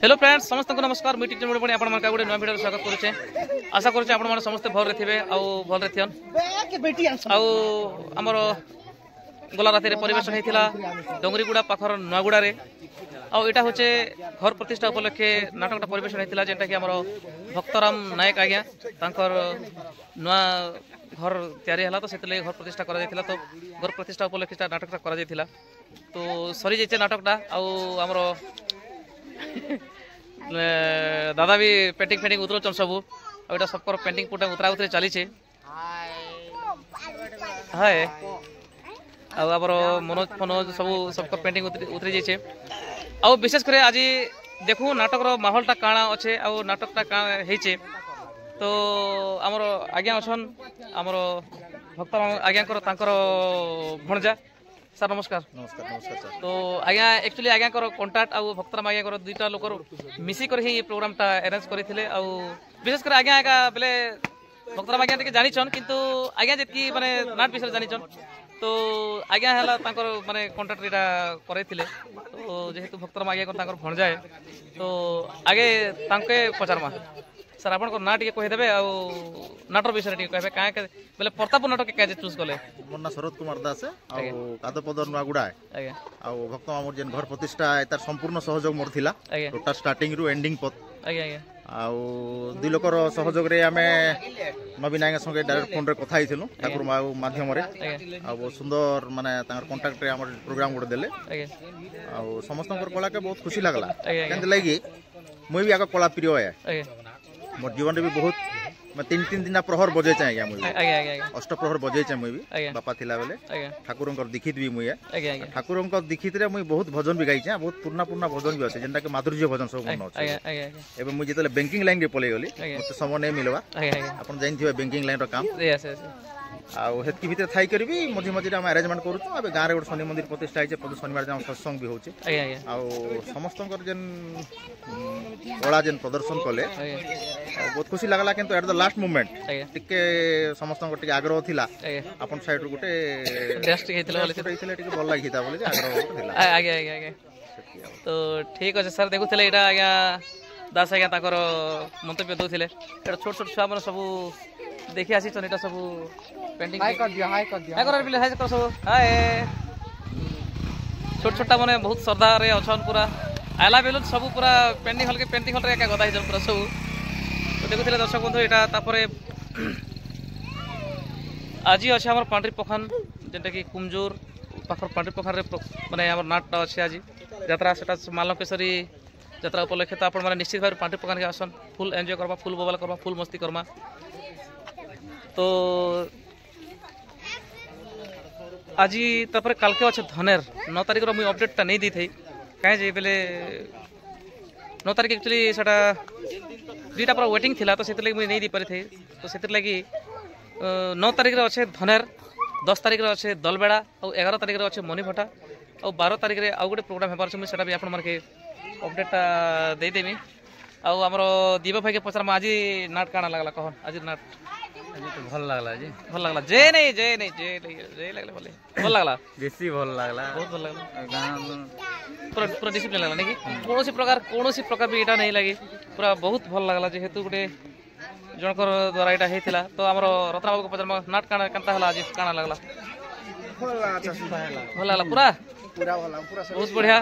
Hello friends समस्त को नमस्कार मुझे टीचर बड़ी आपण मानका गोटे नया वीडियो स्वागत करुचे आशा करुचे आपण माने समस्त भल रे थिबे आ भल रे थियन आ हमर गला राति रे परिवेश हेतिला डोंगरीगुड़ा पाखर नयागुड़ा रे आ एटा होचे घर प्रतिष्ठा उपलक्षे नाटकटा परिवेश हेतिला जेटा कि हमर भक्तराम नायक आज्ञा तांकर नया घर तैयारी हला तो सेतले घर प्रतिष्ठा करा जायतिला तो घर प्रतिष्ठा उपलक्षे नाटकटा करा जायतिला तो सरी जायचे नाटकटा आ हमर दादा भी पेंटिंग फेंटिंग उतरौन सबू आटा सबकर पेंटिंग पुटा उतरा उतरे चली हाय आमर मनोज फनोज सब सबकर पेंटिंग उतरी जाइए आ विशेष कर आज देखू नाटक माहौलटा काଣା अच्छे आ नाटकटा काଣା होइछे तो आमर आज्ञा अछन आमर भक्त आज्ञा भणजा सर नमस्कार। नमस्कार नमस्कार सर। तो आज्ञा एक्चुअली आज्ञा कंटाक्ट आ भक्तराम आज्ञा दुईटा लोक मिसिक ही प्रोग्रामटा अरेंज करते विशेष कर आज्ञा एका बेले भक्तराम आज्ञा टे जानिछन किंतु आज्ञा जेतकी माने नाट विषय जानिछन तो आज्ञा हला तांकर माने कंटाक्ट एटा करैथिले तो जेहेतु भक्तराम आज्ञा तांकर भणजाए तो आगे तांके पचारमा सर आपण को ना टिके कहि देबे आ नाटर विषय टिके कहबे काहे बेले प्रताप नाटक के चूज कले मोर ना शरद कुमार दास आ कादपदर नयागुड़ा आज्ञा आ भक्त हमर जेन घर प्रतिष्ठा एतार संपूर्ण सहयोग मोर थिला टोटल स्टार्टिंग रु एंडिंग पत आज्ञा आज्ञा आ दुई लोकर सहयोग रे हमें नवीन आज्ञा संगे डायरेक्ट फोन रे कथा हिथिलु ठाकुर माध्यम रे आ बहुत सुंदर माने तांकर कांटेक्ट रे हमर प्रोग्राम गुड देले आ समस्त कला के बहुत खुशी लागला केंत लागी मुई भी आका कला प्रिय है मोर जीवन रे भी बहुत मैं तीन दिन प्रहर बजे चाहे मुझे अष्ट प्रहर बजे चाहे मुझे भी बापा थिला बेले ठाकुर दीक्षित भी मुझे ठाकुर दीक्षित रे मुझे बहुत भजन भी गाई बहुत पुराना भजन भी अच्छे जेनटा कि माधुर्य भजन सब मन अच्छे एबे मुझे जिते बैंकिंग लाइन रे पलै गली मते समय नहीं मिलवा अपन जानि बैंकिंग लाइन रो काम आतकी भितर थी कर मझे मझे आम आरेंजमेंट करूँ अब गाँव गोटे शनि मंदिर प्रतिष्ठा होती प्रति शनिवार जहाँ सत्संग भी होचे समस्त जेन कला जेन प्रदर्शन कले बहुत खुशी लगला किंतु एट द लास्ट मोमेंट टिके समस्त आग्रह थिला अपन साइड रू गोटे भल लगी आग्रह तो ठीक अच्छे सर देखुले यहाँ आज्ञा दास आज्ञा ताकर मंतव्य दौले छोट छोट छुआ मन सब देखी आसी एटा सब पेंटिंग हाय कर दिया हाय कर सब हाय छोट छोटा माने बहुत श्रद्धा रे अछन पूरा आला बेलु सब पूरा पेंटिंग हॉल रे एका गदा हिजन पूरा सब तो देखुले दर्शक बंधु एटा तापरे आज अच्छे हमर पांडरी पखान जेंटा कि कुमजोर पाखर पांडरी पखान रे माने हमर नाटटा अच्छे आज यात्रा सेटा मालकेश्वरी यात्रा उपलक्षे तो आपण माने निश्चित भाव पांडरी पखान के आसन फुल एंजॉय करबा फुल बवाल करबा फुल मस्ती करमा तो आज तापर काल के अच्छे धनेर 9 तारिख रो मुई अपडेट नहीं दी थी कहीं जे बेले 9 तारिख एक्चुअली सेटा दुईटा पर वेटिंग थिला तो सेते लगी मुई नहीं दी पारि थी तो सेते लगी 9 तारिख रे अच्छे धनेर 10 तारिख रे अच्छे दलबेड़ा और 11 तारिख रे अच्छे मनीभटा और 12 तारिख रे आउ गोटे प्रोग्राम हेबार छै मुई सेटा भी आपण माने अपडेट दे देमी आ हमर दीप भाई के पचर आज नाट काना लागला कहन आज नाट तो भल लागला जी भल लागला जे नहीं लागले बोले भल लागला बेसी भल लागला बहुत भल लागला गां पूरा डिसिप्लिन लागला नहीं कि कोनोसी प्रकार भी एटा नहीं लागी पूरा बहुत भल लागला जेहेतु गोटे जनकर द्वारा एटा हेतिला तो हमर रत्ना बाबू के पचर नाट काना कंता हला आज काना लागला भल लागला पूरा बहुत बढ़िया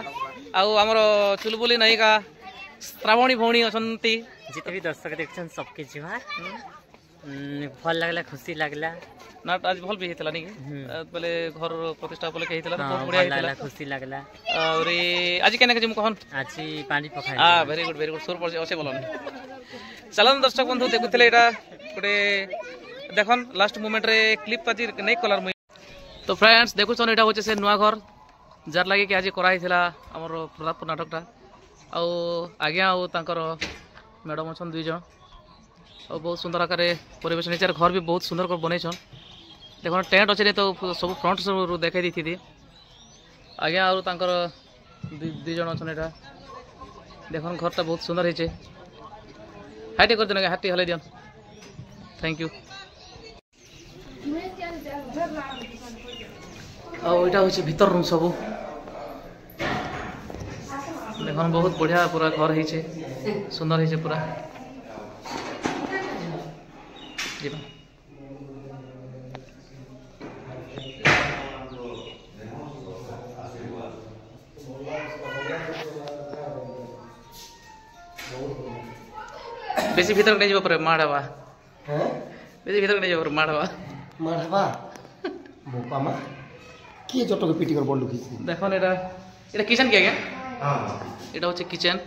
आ हमर चुलबुली नहीं का श्रावणी भौणी अछंती जिते भी दर्शक देखछन सबके जीवा भल लागला खुशी लागला नाट आज भल भी हेतला नहीं पहले घर प्रतिष्ठा बोले के हेतला तो बहुत बढ़िया हेतला खुशी लागला और आज केने के कहन आज पानी पखाई हां वेरी गुड सुर पर असे बोलन चलन दर्शक बंधु देखुतले एटा गोटे देखन लास्ट मोमेंट रे क्लिप आज नहीं कलर तो फ्रेंड्स देखु छन एटा होचे से नुआ घर जार लागे कि आज कराई थिला हमर प्रतापपुर नाटकटा आ आज्ञा आ तांकर मैडम अछन दुई जन और बहुत सुंदर आकार परिवेश नीचे घर भी बहुत सुंदर कर बन देख टेंट अच्छे तो सब फ्रंट सब देखा दी थी आज्ञा और दुई जन अच्छा देख घरटा बहुत सुंदर है हाइटे कर देना हाथी हल दियन थैंक यू आईटा हूँ भीतर रूम सब देखन बहुत बढ़िया पूरा घर है सुंदर है पूरा जीवा बेसी भीतर नहीं जाब माड़वा बेसी भीतर नहीं जाब माड़वा मारवा बोपा मा के जटक पिटी कर बोलू किसी देखो एटा एटा किचन के आज्ञा हां एटा होचे किचन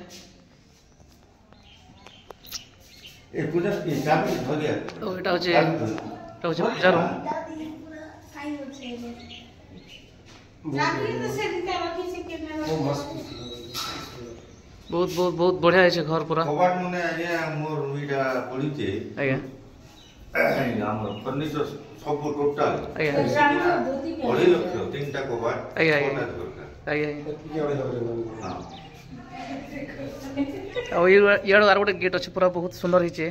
ए पूजा हिसाब से हो गया तो एटा होचे पूजा रूम वो मस्त बहुत बहुत बहुत बढ़िया है घर पूरा कबाट मने आया मोर इडा पड़ीचे आज्ञा हमर फर्निचर सब टोटल आज्ञा 2.5 लाख तीनटा कबाट आज्ञा आज्ञा हां यार आर गोटे गेट अच्छे पूरा बहुत सुंदर है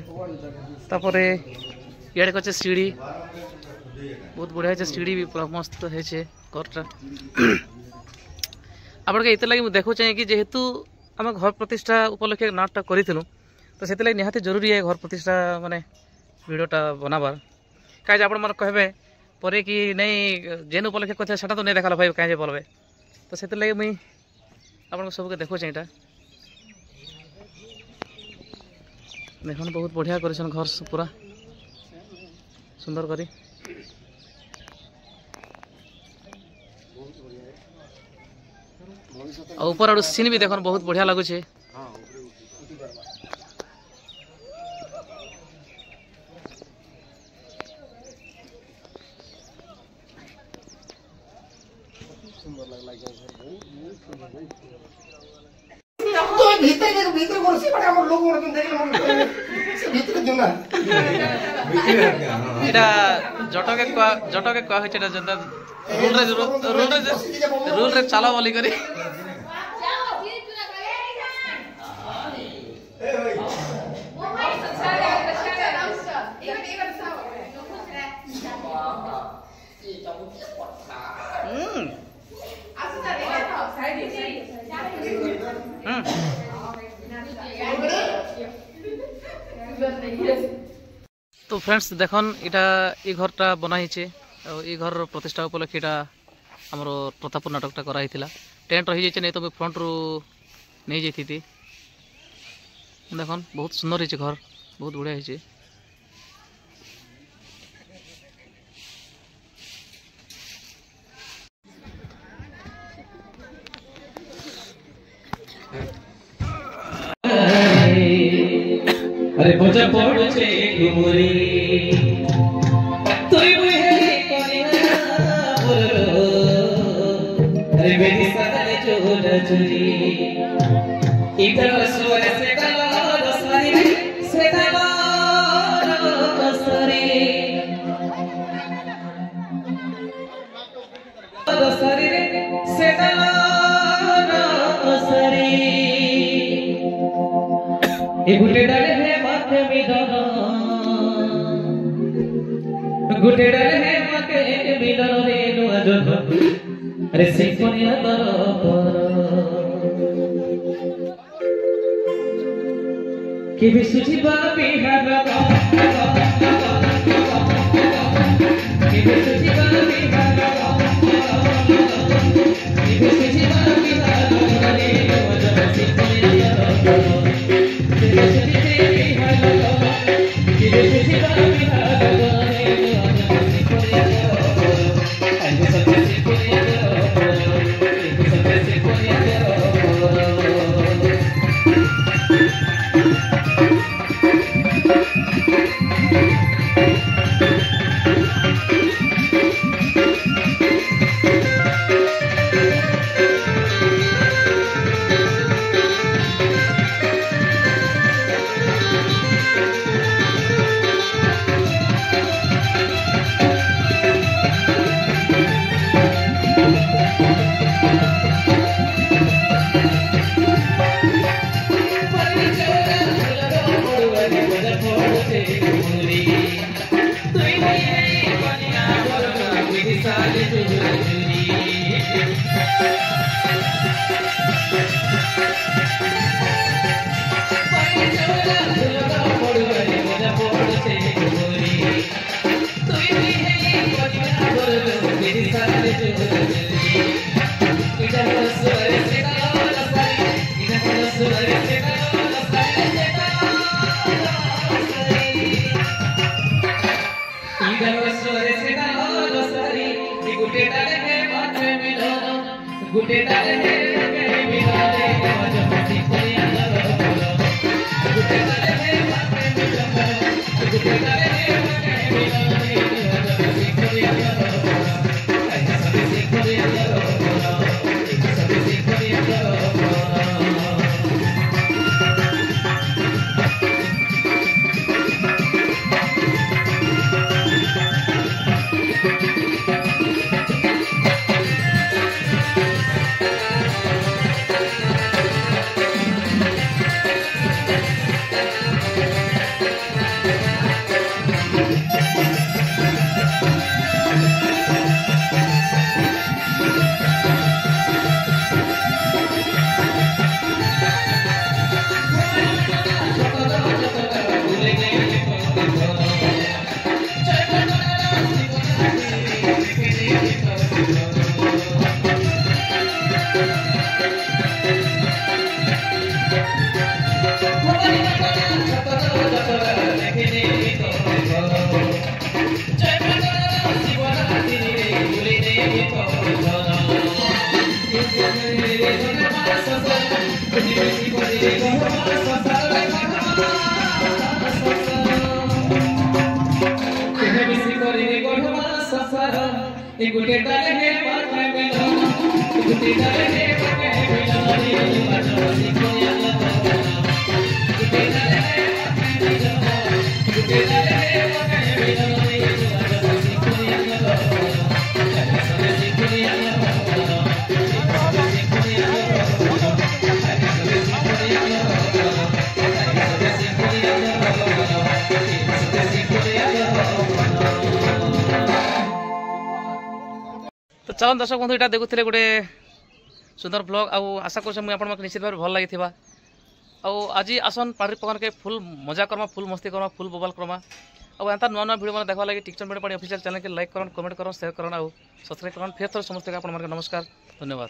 तापर इे अच्छे सीढ़ी बहुत बढ़िया है सीढ़ी भी पूरा मस्त है घरटा आपके ये लगे देखु चाहिए कि जेहेतु आम घर प्रतिष्ठा उपलक्षे नाटक करूँ तो से निहाती जरूरी है घर प्रतिष्ठा माने वीडियोटा बनाबार कहीं आप कहे पर कि नहीं जेन उपलक्षे कहते से तो नहीं देखा भाई कहीं बोलबे तो से लगे मुई आप सबके देखु चाहिए देखन बहुत बढ़िया कर घर पूरा सुंदर करी और ऊपर आड़ सीन भी देखन बहुत बढ़िया लगुच तो भीतर भीतर करसी बट हम लोग और देख से भीतर देना एटा जटके कह होय छेटा जंदा रूल रे चला बोली करी तो फ्रेंड्स देखन इटा ई घरटा बनाइछे ई घर प्रतिष्ठा उपलक्षे इटा हमरो प्रतापपुर नाटकटा कराई थिला टेंट रही जाइछे नै तो फ्रंट रू नहीं जाइथि देखन बहुत सुंदर है घर बहुत बढ़िया है अरे बजा पड़छे घुमरी तुई बुहे कोनिया बोलो अरे बेटी सदले चोरा चोरी इधर सोरे से गला बसरी से गला बसरी बसरी से गला बसरी ए गुटे डाले है माथे मिदन गुटे डाले है माथे मिदन रे नुआ जन अरे से कोनिया तर के भी सुझी बाबी हागा के भी सुझी बाबी हागा के भी सुझी बाबी हागा रे नुआ जन से कोनिया तर गुटे डाले में मिलाने मजा मस्ती कोई अंदर गुटे डाले में मिलाने गुटे डाले में मिलाने मजा मस्ती कोई अंदर ऐसा सब कोई अंदर सब कोई अंदर गुटे डाले में मिलाने गुटे डाले में मिलाने मजा मस्ती कोई अंदर गुटे डाले में मिलाने गुटे डाले में मिलाने मजा मस्ती कोई अंदर सब कोई अंदर तो चलन दर्शक बंधु यहाँ देखुले गोटे सुंदर ब्लॉग आशा कर निश्चित भाव भल लगी आज आसन पार्टी पकान के फुल मजा करमा फुल मस्ती करमा फुल बबाल करमा एंता नुआ नुआ वीडियो देखा लगे टिक्चर मीडिया पार्टी ऑफिशियल चैनल के लाइक करन कमेंट करन शेयर करन सब्सक्राइब करन फिर थोड़ा समस्त नमस्कार धन्यवाद।